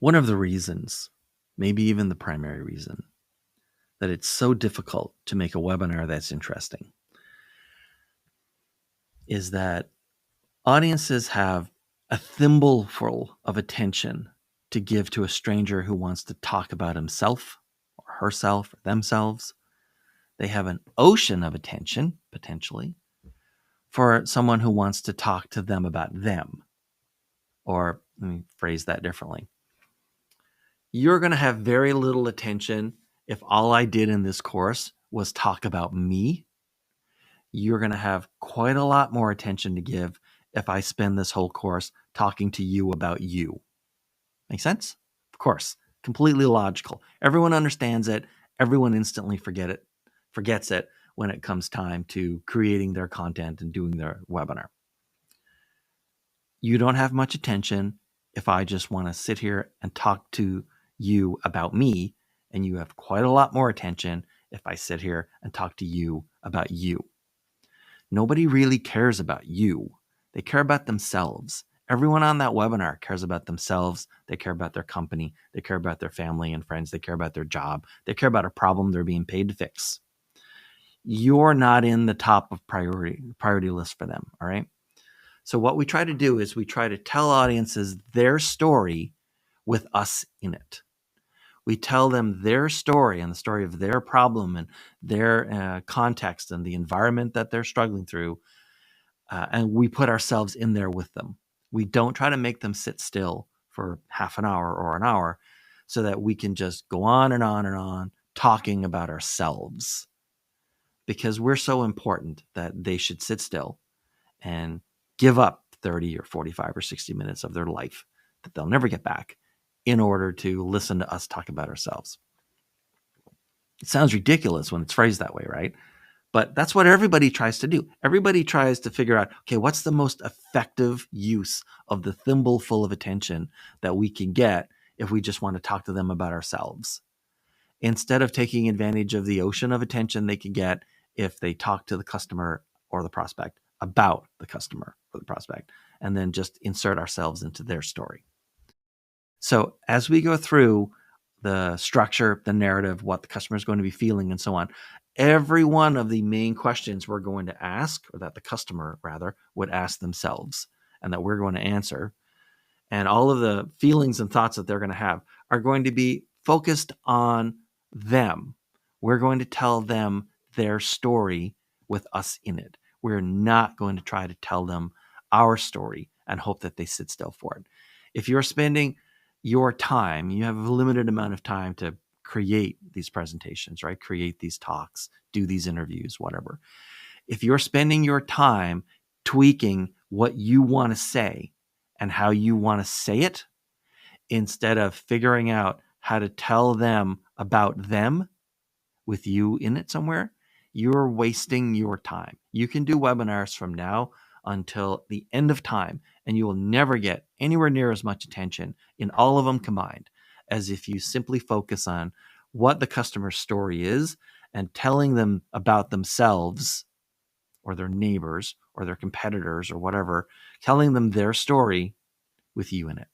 One of the reasons, maybe even the primary reason, that it's so difficult to make a webinar that's interesting is that audiences have a thimbleful of attention to give to a stranger who wants to talk about himself or herself or themselves. They have an ocean of attention, potentially, for someone who wants to talk to them about them. Or let me phrase that differently. You're going to have very little attention if all I did in this course was talk about me. You're going to have quite a lot more attention to give if I spend this whole course talking to you about you. Make sense? Of course. Completely logical. Everyone understands it. Everyone instantly forgets it when it comes time to creating their content and doing their webinar. You don't have much attention if I just want to sit here and talk to you about me, and you have quite a lot more attention if I sit here and talk to you about you. Nobody really cares about you. They care about themselves. Everyone on that webinar cares about themselves. They care about their company. They care about their family and friends. They care about their job. They care about a problem they're being paid to fix. You're not in the top of priority list for them, all right? So what we try to do is we try to tell audiences their story with us in it. We tell them their story and the story of their problem and their context and the environment that they're struggling through, and we put ourselves in there with them. We don't try to make them sit still for half an hour or an hour so that we can just go on and on and on talking about ourselves, because we're so important that they should sit still and give up 30 or 45 or 60 minutes of their life that they'll never get back in order to listen to us talk about ourselves. It sounds ridiculous when it's phrased that way, right? But that's what everybody tries to do. Everybody tries to figure out, okay, what's the most effective use of the thimbleful of attention that we can get if we just want to talk to them about ourselves, instead of taking advantage of the ocean of attention they can get if they talk to the customer or the prospect about the customer or the prospect, and then just insert ourselves into their story. So as we go through the structure, the narrative, what the customer is going to be feeling, and so on, every one of the main questions we're going to ask, or that the customer rather would ask themselves, and that we're going to answer, and all of the feelings and thoughts that they're going to have are going to be focused on them. We're going to tell them their story with us in it. We're not going to try to tell them our story and hope that they sit still for it. If you're spending your time, you have a limited amount of time to create these presentations, right? Create these talks, do these interviews, whatever. If you're spending your time tweaking what you want to say and how you want to say it, instead of figuring out how to tell them about them with you in it somewhere, you're wasting your time. You can do webinars from now until the end of time, and you will never get anywhere near as much attention in all of them combined as if you simply focus on what the customer's story is and telling them about themselves or their neighbors or their competitors or whatever, telling them their story with you in it.